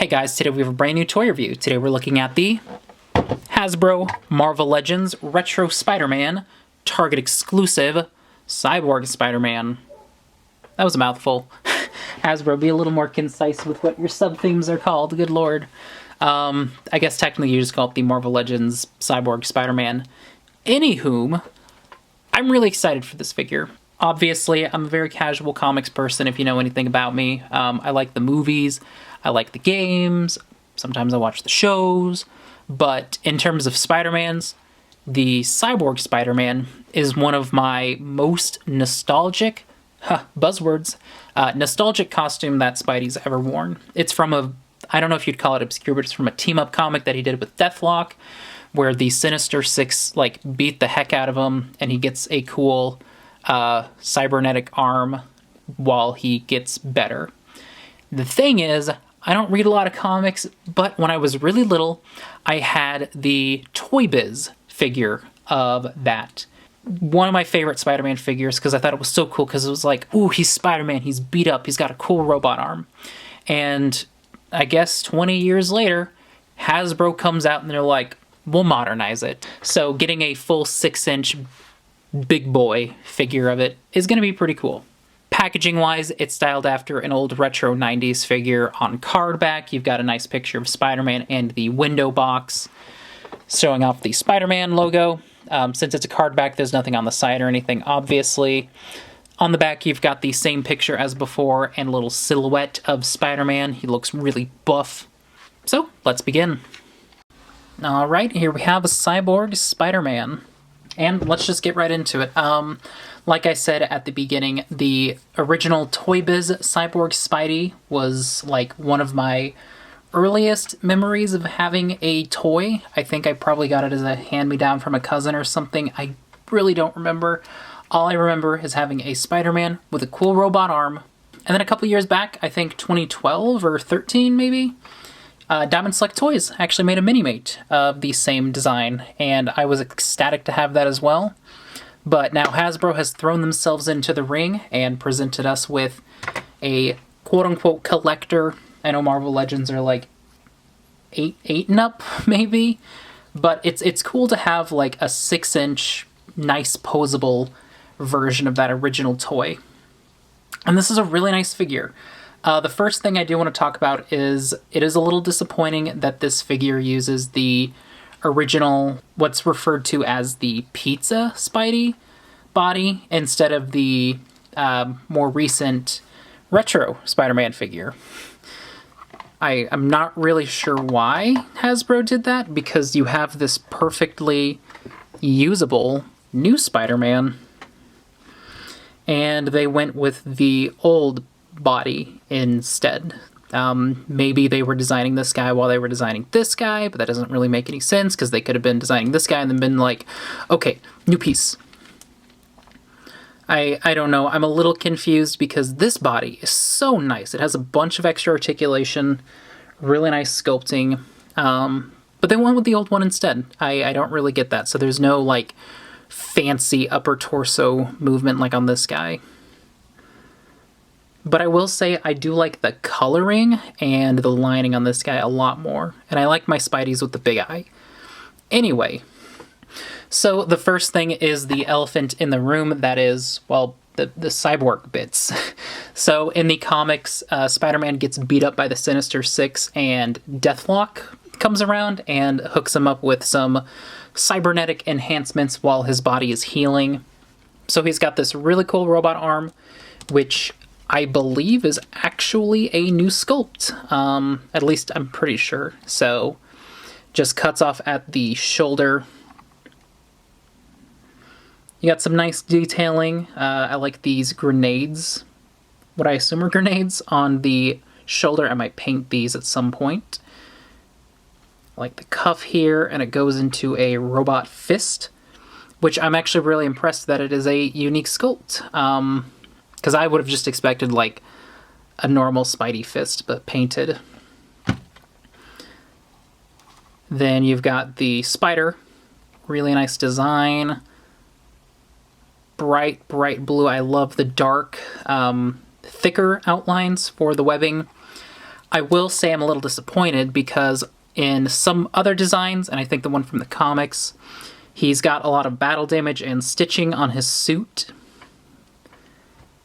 Hey guys, today we have a brand new toy review. Today we're looking at the Hasbro Marvel Legends Retro Spider-Man Target exclusive Cyborg Spider-Man. That was a mouthful. Hasbro, be a little more concise with what your sub-themes are called, good lord. I guess technically you just call it the Marvel Legends Cyborg Spider-Man. Anywhom, I'm really excited for this figure. Obviously, I'm a very casual comics person if you know anything about me. I like the movies, I like the games, sometimes I watch the shows, but in terms of Spider-Mans, the Cyborg Spider-Man is one of my most nostalgic, buzzwords, nostalgic costume that Spidey's ever worn. It's from I don't know if you'd call it obscure, but it's from a team-up comic that he did with Deathlock, where the Sinister Six, beat the heck out of him, and he gets a cool cybernetic arm while he gets better. The thing is, I don't read a lot of comics, but when I was really little, I had the Toy Biz figure of that. One of my favorite Spider-Man figures, because I thought it was so cool, because it was like, ooh, he's Spider-Man, he's beat up, he's got a cool robot arm. And I guess 20 years later, Hasbro comes out and they're like, we'll modernize it. So getting a full 6-inch big boy figure of it is going to be pretty cool. Packaging-wise, it's styled after an old retro 90s figure. On card back, you've got a nice picture of Spider-Man and the window box showing off the Spider-Man logo. Since it's a card back, there's nothing on the side or anything, obviously. On the back, you've got the same picture as before and a little silhouette of Spider-Man. He looks really buff. So, let's begin. Alright, here we have a Cyborg Spider-Man. And let's just get right into it. Like I said at the beginning, the original Toy Biz Cyborg Spidey was one of my earliest memories of having a toy. I think I probably got it as a hand-me-down from a cousin or something. I really don't remember. All I remember is having a Spider-Man with a cool robot arm. And then a couple years back, I think 2012 or 13 maybe, Diamond Select Toys actually made a Mini-Mate of the same design, and I was ecstatic to have that as well. But now Hasbro has thrown themselves into the ring and presented us with a quote-unquote collector. I know Marvel Legends are like 8 and up, maybe, but it's cool to have a 6-inch, nice posable version of that original toy. And this is a really nice figure. The first thing I do want to talk about is it is a little disappointing that this figure uses the original, what's referred to as the Pizza Spidey body, instead of the more recent retro Spider-Man figure. I'm not really sure why Hasbro did that, because you have this perfectly usable new Spider-Man, and they went with the old body instead. Maybe they were designing this guy while they were designing this guy, but that doesn't really make any sense, because they could have been designing this guy and then been like, okay, new piece. I don't know. I'm a little confused because this body is so nice. It has a bunch of extra articulation, really nice sculpting, but they went with the old one instead. I don't really get that. So there's no fancy upper torso movement like on this guy. But I will say I do like the coloring and the lining on this guy a lot more. And I like my Spideys with the big eye. Anyway, so the first thing is the elephant in the room, that is, well, the cyborg bits. So in the comics, Spider-Man gets beat up by the Sinister Six, and Deathlock comes around and hooks him up with some cybernetic enhancements while his body is healing. So he's got this really cool robot arm, which I believe is actually a new sculpt. At least I'm pretty sure. So just cuts off at the shoulder. You got some nice detailing. I like these grenades, what I assume are grenades, on the shoulder. I might paint these at some point. I like the cuff here, and it goes into a robot fist, which I'm actually really impressed that it is a unique sculpt. Because I would have just expected a normal Spidey fist, but painted. Then you've got the spider. Really nice design. Bright blue. I love the dark, thicker outlines for the webbing. I will say I'm a little disappointed because in some other designs, and I think the one from the comics, he's got a lot of battle damage and stitching on his suit.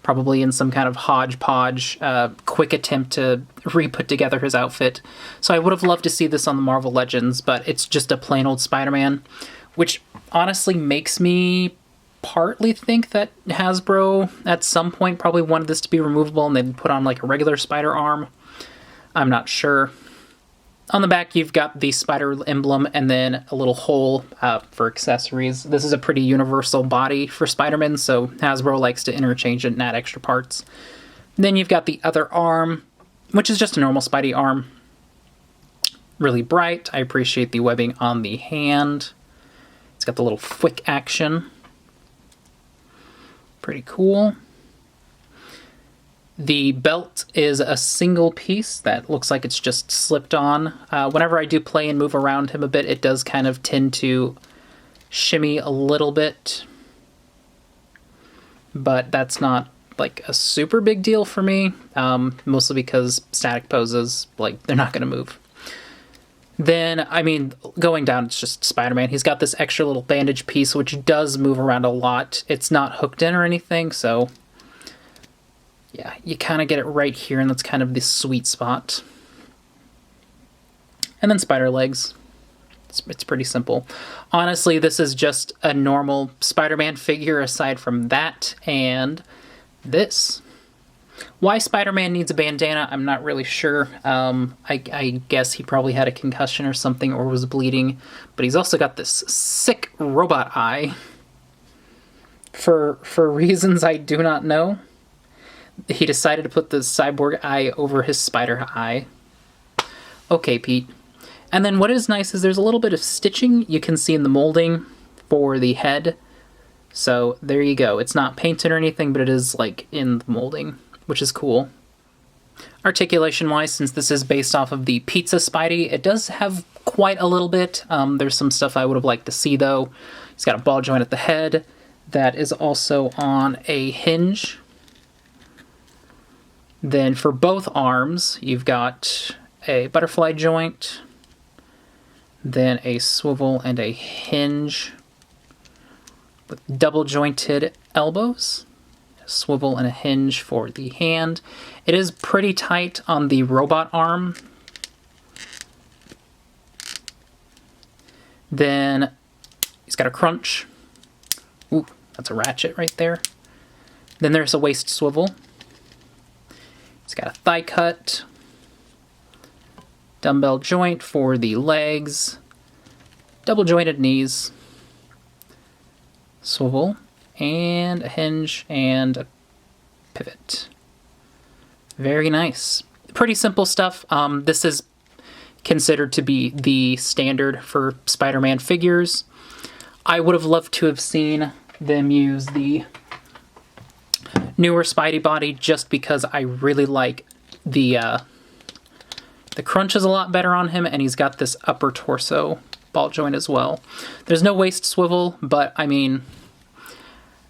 Probably in some kind of hodgepodge, quick attempt to re-put together his outfit. So I would have loved to see this on the Marvel Legends, but it's just a plain old Spider-Man, which honestly makes me partly think that Hasbro at some point probably wanted this to be removable and they'd put on like a regular spider arm. I'm not sure. On the back, you've got the spider emblem and then a little hole for accessories. This is a pretty universal body for Spider-Man, so Hasbro likes to interchange it and add extra parts. Then you've got the other arm, which is just a normal Spidey arm. Really bright. I appreciate the webbing on the hand. It's got the little flick action. Pretty cool. The belt is a single piece that looks like it's just slipped on. Whenever I do play and move around him a bit, it does kind of tend to shimmy a little bit. But that's not like a super big deal for me, mostly because static poses, like, they're not going to move. Then, I mean, going down, it's just Spider-Man. He's got this extra little bandage piece, which does move around a lot. It's not hooked in or anything, so yeah, you kind of get it right here, and that's kind of the sweet spot. And then spider legs. It's pretty simple. Honestly, this is just a normal Spider-Man figure aside from that and this. Why Spider-Man needs a bandana, I'm not really sure. I guess he probably had a concussion or something or was bleeding. But he's also got this sick robot eye. For reasons I do not know. He decided to put the cyborg eye over his spider eye. Okay, Pete. And then what is nice is there's a little bit of stitching you can see in the molding for the head. So there you go. It's not painted or anything, but it is like in the molding, which is cool. Articulation-wise, since this is based off of the Pizza Spidey, it does have quite a little bit. There's some stuff I would have liked to see, though. He's got a ball joint at the head that is also on a hinge. Then for both arms, you've got a butterfly joint, then a swivel and a hinge with double jointed elbows. Swivel and a hinge for the hand. It is pretty tight on the robot arm. Then he's got a crunch. Ooh, that's a ratchet right there. Then there's a waist swivel. He's got a thigh cut. Dumbbell joint for the legs. Double jointed knees. Swivel. And a hinge and a pivot. Very nice. Pretty simple stuff. This is considered to be the standard for Spider-Man figures. I would have loved to have seen them use the newer Spidey body just because I really like the crunch is a lot better on him, and he's got this upper torso ball joint as well. There's no waist swivel, but I mean,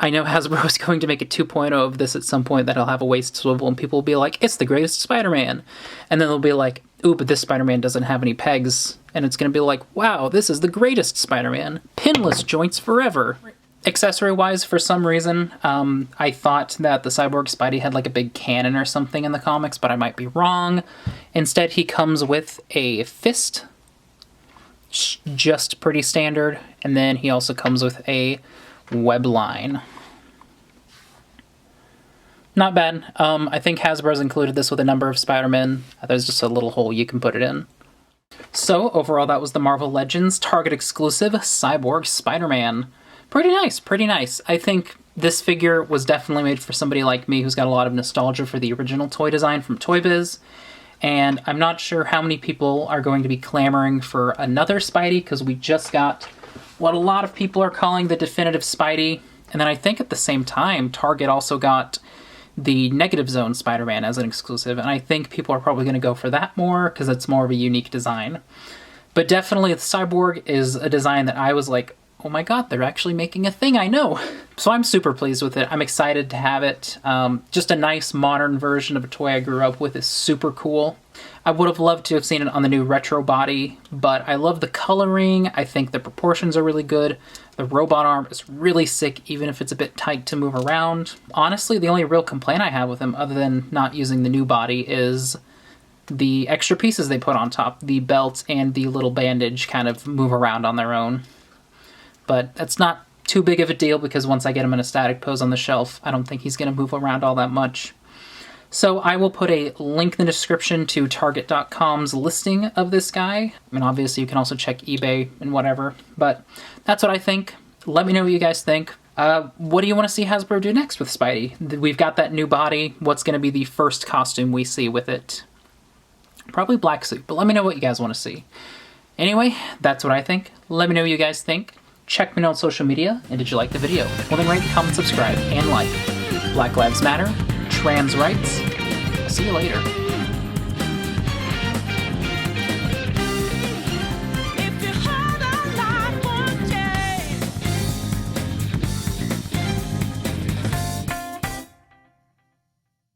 I know Hasbro is going to make a 2.0 of this at some point that'll have a waist swivel, and people will be like, it's the greatest Spider-Man. And then they'll be like, ooh, but this Spider-Man doesn't have any pegs. And it's going to be like, wow, this is the greatest Spider-Man. Pinless joints forever. Accessory-wise, for some reason, I thought that the Cyborg Spidey had like a big cannon or something in the comics, but I might be wrong. Instead, he comes with a fist. Just pretty standard. And then he also comes with a web line. Not bad. I think Hasbro's included this with a number of Spider-Men. There's just a little hole you can put it in. So, overall, that was the Marvel Legends Target exclusive Cyborg Spider-Man. Pretty nice, pretty nice. I think this figure was definitely made for somebody like me who's got a lot of nostalgia for the original toy design from Toy Biz. And I'm not sure how many people are going to be clamoring for another Spidey, because we just got what a lot of people are calling the definitive Spidey. And then I think at the same time, Target also got the Negative Zone Spider-Man as an exclusive, and I think people are probably going to go for that more because it's more of a unique design. But definitely the Cyborg is a design that I was like, oh my god, they're actually making a thing, I know. So I'm super pleased with it. I'm excited to have it. Just a nice modern version of a toy I grew up with is super cool. I would have loved to have seen it on the new retro body, but I love the coloring. I think the proportions are really good. The robot arm is really sick, even if it's a bit tight to move around. Honestly, the only real complaint I have with him, other than not using the new body, is the extra pieces they put on top. The belt and the little bandage kind of move around on their own. But that's not too big of a deal, because once I get him in a static pose on the shelf, I don't think he's going to move around all that much. So I will put a link in the description to Target.com's listing of this guy. I mean, obviously you can also check eBay and whatever, but that's what I think. Let me know what you guys think. What do you want to see Hasbro do next with Spidey? We've got that new body. What's going to be the first costume we see with it? Probably black suit, but let me know what you guys want to see. Anyway, that's what I think. Let me know what you guys think. Check me out on social media, and did you like the video? Well then rate, comment, subscribe, and like. Black Lives Matter. Trans rights. See you later.